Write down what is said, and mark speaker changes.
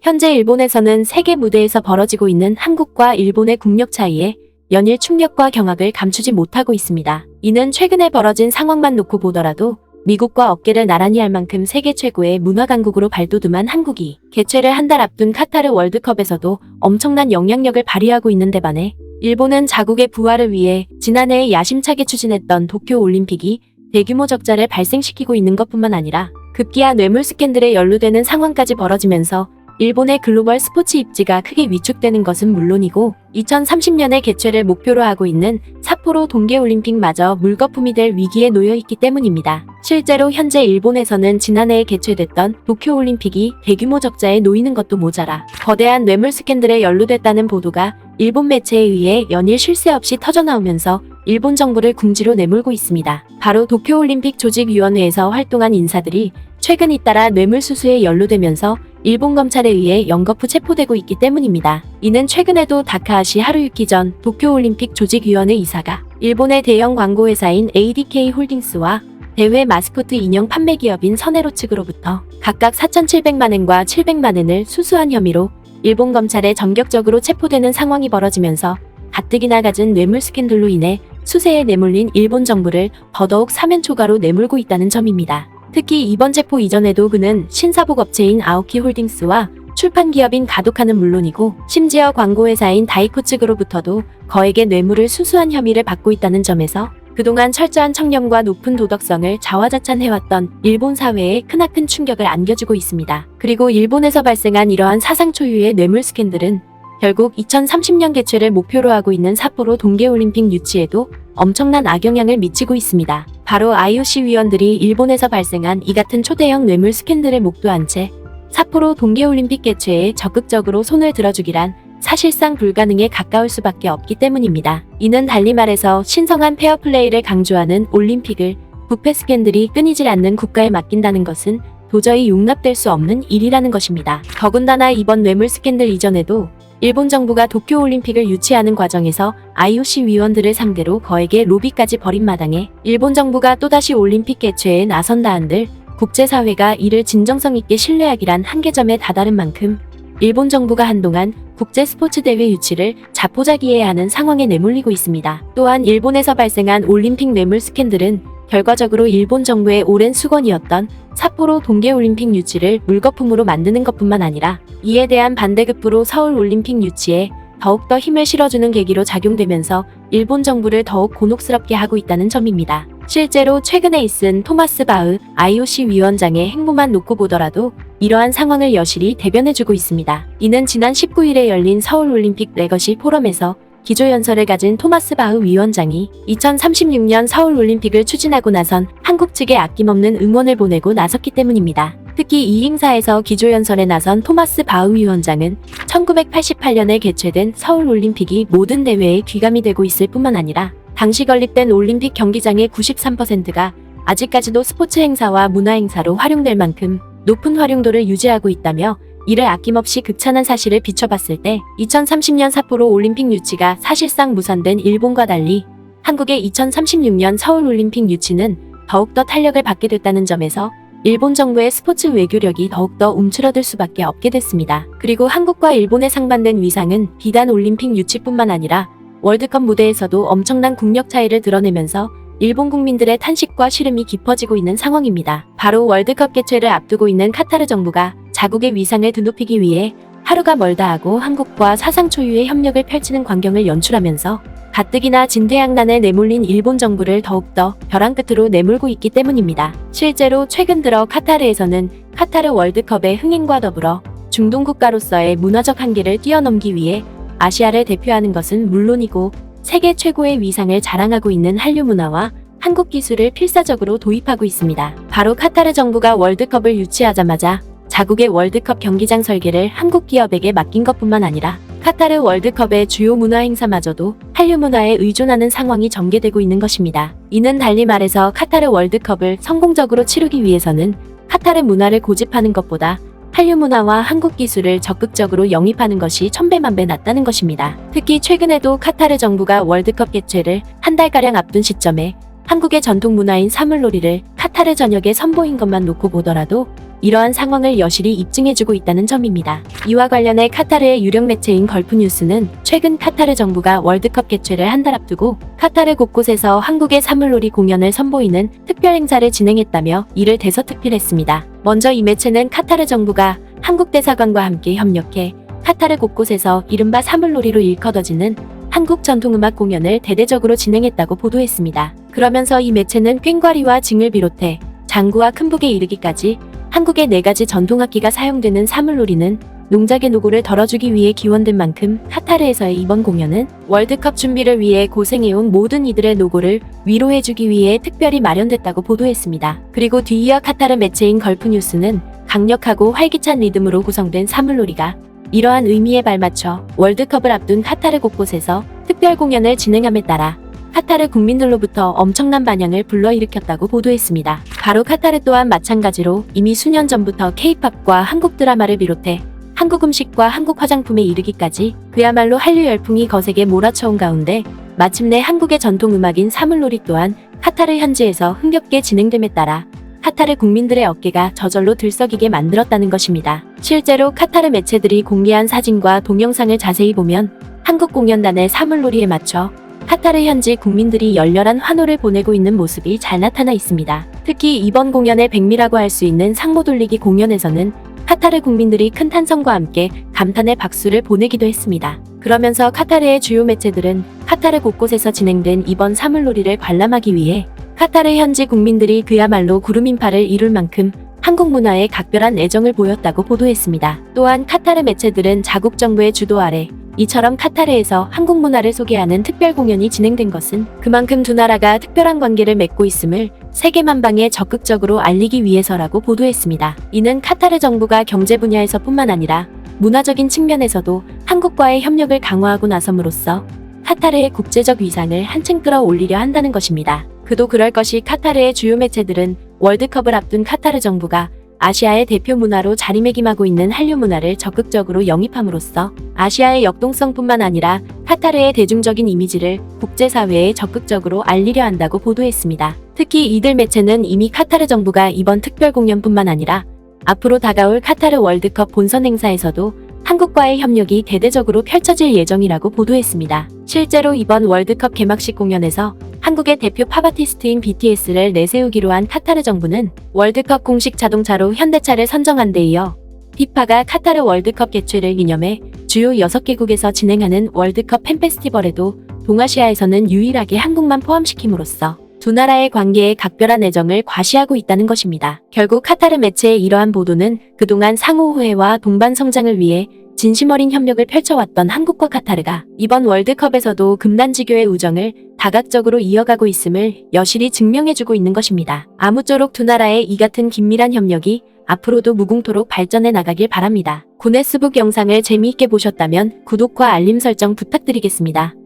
Speaker 1: 현재 일본에서는 세계 무대에서 벌어지고 있는 한국과 일본의 국력 차이에 연일 충격과 경악을 감추지 못하고 있습니다. 이는 최근에 벌어진 상황만 놓고 보더라도 미국과 어깨를 나란히 할 만큼 세계 최고의 문화 강국으로 발돋움한 한국이 개최를 한 달 앞둔 카타르 월드컵에서도 엄청난 영향력을 발휘하고 있는데 반해 일본은 자국의 부활을 위해 지난해에 야심차게 추진했던 도쿄 올림픽이 대규모 적자를 발생시키고 있는 것뿐만 아니라 급기야 뇌물 스캔들에 연루되는 상황까지 벌어지면서 일본의 글로벌 스포츠 입지가 크게 위축되는 것은 물론이고 2030년에 개최를 목표로 하고 있는 삿포로 동계올림픽마저 물거품이 될 위기에 놓여 있기 때문입니다. 실제로 현재 일본에서는 지난해에 개최됐던 도쿄올림픽이 대규모 적자에 놓이는 것도 모자라 거대한 뇌물 스캔들에 연루됐다는 보도가 일본 매체에 의해 연일 쉴 새 없이 터져나오면서 일본 정부를 궁지로 내몰고 있습니다. 바로 도쿄올림픽 조직위원회에서 활동한 인사들이 최근 잇따라 뇌물수수에 연루되면서 일본 검찰에 의해 연거푸 체포되고 있기 때문입니다. 이는 최근에도 다카하시 하루유키 전 도쿄올림픽 조직위원회 이사가 일본의 대형 광고회사인 ADK 홀딩스와 대회 마스코트 인형 판매 기업인 선에로 측으로부터 각각 4,700만엔과 700만엔을 수수한 혐의로 일본 검찰에 전격적으로 체포되는 상황이 벌어지면서 가뜩이나 갖은 뇌물 스캔들로 인해 수세에 내몰린 일본 정부를 더더욱 사면초가로 내몰고 있다는 점입니다. 특히 이번 체포 이전에도 그는 신사복 업체인 아오키 홀딩스와 출판 기업인 가도카는 물론이고 심지어 광고회사인 다이코 측으로부터도 거액의 뇌물을 수수한 혐의를 받고 있다는 점에서 그동안 철저한 청렴과 높은 도덕성을 자화자찬해왔던 일본 사회에 크나큰 충격을 안겨주고 있습니다. 그리고 일본에서 발생한 이러한 사상 초유의 뇌물 스캔들은 결국 2030년 개최를 목표로 하고 있는 삿포로 동계올림픽 유치에도 엄청난 악영향을 미치고 있습니다. 바로 IOC 위원들이 일본에서 발생한 이 같은 초대형 뇌물 스캔들을 목도한 채 삿포로 동계올림픽 개최에 적극적으로 손을 들어주기란 사실상 불가능에 가까울 수밖에 없기 때문입니다. 이는 달리 말해서 신성한 페어플레이를 강조하는 올림픽을 부패 스캔들이 끊이질 않는 국가에 맡긴다는 것은 도저히 용납될 수 없는 일이라는 것입니다. 더군다나 이번 뇌물 스캔들 이전에도 일본 정부가 도쿄올림픽을 유치하는 과정에서 IOC 위원들을 상대로 거액의 로비까지 벌인 마당에 일본 정부가 또다시 올림픽 개최에 나선다 한들 국제사회가 이를 진정성 있게 신뢰하기란 한계점에 다다른 만큼 일본 정부가 한동안 국제 스포츠 대회 유치를 자포자기해야 하는 상황에 내몰리고 있습니다. 또한 일본에서 발생한 올림픽 뇌물 스캔들은 결과적으로 일본 정부의 오랜 수건이었던 삿포로 동계올림픽 유치를 물거품으로 만드는 것뿐만 아니라 이에 대한 반대급부로 서울 올림픽 유치에 더욱더 힘을 실어주는 계기로 작용되면서 일본 정부를 더욱 곤혹스럽게 하고 있다는 점입니다. 실제로 최근에 있은 토마스 바흐 IOC 위원장의 행보만 놓고 보더라도 이러한 상황을 여실히 대변해주고 있습니다. 이는 지난 19일에 열린 서울올림픽 레거시 포럼에서 기조연설을 가진 토마스 바흐 위원장이 2036년 서울올림픽을 추진하고 나선 한국 측에 아낌없는 응원을 보내고 나섰기 때문입니다. 특히 이 행사에서 기조연설에 나선 토마스 바흐 위원장은 1988년에 개최된 서울올림픽이 모든 대회에 귀감이 되고 있을 뿐만 아니라 당시 건립된 올림픽 경기장의 93%가 아직까지도 스포츠 행사와 문화 행사로 활용될 만큼 높은 활용도를 유지하고 있다며 이를 아낌없이 극찬한 사실을 비춰봤을 때 2030년 삿포로 올림픽 유치가 사실상 무산된 일본과 달리 한국의 2036년 서울올림픽 유치는 더욱더 탄력을 받게 됐다는 점에서 일본 정부의 스포츠 외교력이 더욱더 움츠러들 수밖에 없게 됐습니다. 그리고 한국과 일본의 상반된 위상은 비단 올림픽 유치뿐만 아니라 월드컵 무대에서도 엄청난 국력 차이를 드러내면서 일본 국민들의 탄식과 시름이 깊어지고 있는 상황입니다. 바로 월드컵 개최를 앞두고 있는 카타르 정부가 자국의 위상을 드높이기 위해 하루가 멀다 하고 한국과 사상 초유의 협력을 펼치는 광경을 연출하면서 가뜩이나 진퇴양난에 내몰린 일본 정부를 더욱더 벼랑 끝으로 내몰고 있기 때문입니다. 실제로 최근 들어 카타르에서는 카타르 월드컵의 흥행과 더불어 중동 국가로서의 문화적 한계를 뛰어넘기 위해 아시아를 대표하는 것은 물론이고 세계 최고의 위상을 자랑하고 있는 한류 문화와 한국 기술을 필사적으로 도입하고 있습니다. 바로 카타르 정부가 월드컵을 유치하자마자 자국의 월드컵 경기장 설계를 한국 기업에게 맡긴 것뿐만 아니라 카타르 월드컵의 주요 문화 행사마저도 한류 문화에 의존하는 상황이 전개되고 있는 것입니다. 이는 달리 말해서 카타르 월드컵을 성공적으로 치르기 위해서는 카타르 문화를 고집하는 것보다 한류 문화와 한국 기술을 적극적으로 영입하는 것이 천배만배 낫다는 것입니다. 특히 최근에도 카타르 정부가 월드컵 개최를 한 달가량 앞둔 시점에 한국의 전통 문화인 사물놀이를 카타르 전역에 선보인 것만 놓고 보더라도 이러한 상황을 여실히 입증해주고 있다는 점입니다. 이와 관련해 카타르의 유력 매체인 걸프뉴스는 최근 카타르 정부가 월드컵 개최를 한 달 앞두고 카타르 곳곳에서 한국의 사물놀이 공연을 선보이는 특별 행사를 진행했다며 이를 대서특필했습니다. 먼저 이 매체는 카타르 정부가 한국 대사관과 함께 협력해 카타르 곳곳에서 이른바 사물놀이로 일컬어지는 한국 전통음악 공연을 대대적으로 진행했다고 보도했습니다. 그러면서 이 매체는 꽹과리와 징을 비롯해 장구와 큰북에 이르기까지 한국의 4가지 전통악기가 사용되는 사물놀이는 농작의 노고를 덜어주기 위해 기원된 만큼 카타르에서의 이번 공연은 월드컵 준비를 위해 고생해온 모든 이들의 노고를 위로해주기 위해 특별히 마련됐다고 보도했습니다. 그리고 뒤이어 카타르 매체인 걸프뉴스는 강력하고 활기찬 리듬으로 구성된 사물놀이가 이러한 의미에 발맞춰 월드컵을 앞둔 카타르 곳곳에서 특별 공연을 진행함에 따라 카타르 국민들로부터 엄청난 반향을 불러일으켰다고 보도했습니다. 바로 카타르 또한 마찬가지로 이미 수년 전부터 K-팝과 한국 드라마를 비롯해 한국 음식과 한국 화장품에 이르기까지 그야말로 한류 열풍이 거세게 몰아쳐온 가운데 마침내 한국의 전통 음악인 사물놀이 또한 카타르 현지에서 흥겹게 진행됨에 따라 카타르 국민들의 어깨가 저절로 들썩이게 만들었다는 것입니다. 실제로 카타르 매체들이 공개한 사진과 동영상을 자세히 보면 한국 공연단의 사물놀이에 맞춰 카타르 현지 국민들이 열렬한 환호를 보내고 있는 모습이 잘 나타나 있습니다. 특히 이번 공연의 백미라고 할 수 있는 상모 돌리기 공연에서는 카타르 국민들이 큰 탄성과 함께 감탄의 박수를 보내기도 했습니다. 그러면서 카타르의 주요 매체들은 카타르 곳곳에서 진행된 이번 사물놀이를 관람하기 위해 카타르 현지 국민들이 그야말로 구름인파를 이룰 만큼 한국 문화에 각별한 애정을 보였다고 보도했습니다. 또한 카타르 매체들은 자국 정부의 주도 아래 이처럼 카타르에서 한국 문화를 소개하는 특별 공연이 진행된 것은 그만큼 두 나라가 특별한 관계를 맺고 있음을 세계 만방에 적극적으로 알리기 위해서라고 보도했습니다. 이는 카타르 정부가 경제 분야에서뿐만 아니라 문화적인 측면에서도 한국과의 협력을 강화하고 나섬으로써 카타르의 국제적 위상을 한층 끌어올리려 한다는 것입니다. 그도 그럴 것이 카타르의 주요 매체들은 월드컵을 앞둔 카타르 정부가 아시아의 대표 문화로 자리매김하고 있는 한류 문화를 적극적으로 영입함으로써 아시아의 역동성뿐만 아니라 카타르의 대중적인 이미지를 국제사회에 적극적으로 알리려 한다고 보도했습니다. 특히 이들 매체는 이미 카타르 정부가 이번 특별 공연뿐만 아니라 앞으로 다가올 카타르 월드컵 본선 행사에서도 한국과의 협력이 대대적으로 펼쳐질 예정이라고 보도했습니다. 실제로 이번 월드컵 개막식 공연에서 한국의 대표 팝아티스트인 BTS를 내세우기로 한 카타르 정부는 월드컵 공식 자동차로 현대차를 선정한 데 이어 피파가 카타르 월드컵 개최를 기념해 주요 6개국에서 진행하는 월드컵 팬 페스티벌에도 동아시아에서는 유일하게 한국만 포함시킴으로써 두 나라의 관계에 각별한 애정을 과시하고 있다는 것입니다. 결국 카타르 매체의 이러한 보도는 그동안 상호호혜와 동반 성장을 위해 진심 어린 협력을 펼쳐왔던 한국과 카타르가 이번 월드컵에서도 금단지교의 우정을 다각적으로 이어가고 있음을 여실히 증명해주고 있는 것입니다. 아무쪼록 두 나라의 이 같은 긴밀한 협력이 앞으로도 무궁토록 발전해 나가길 바랍니다. 구네스북 영상을 재미있게 보셨다면 구독과 알림 설정 부탁드리겠습니다.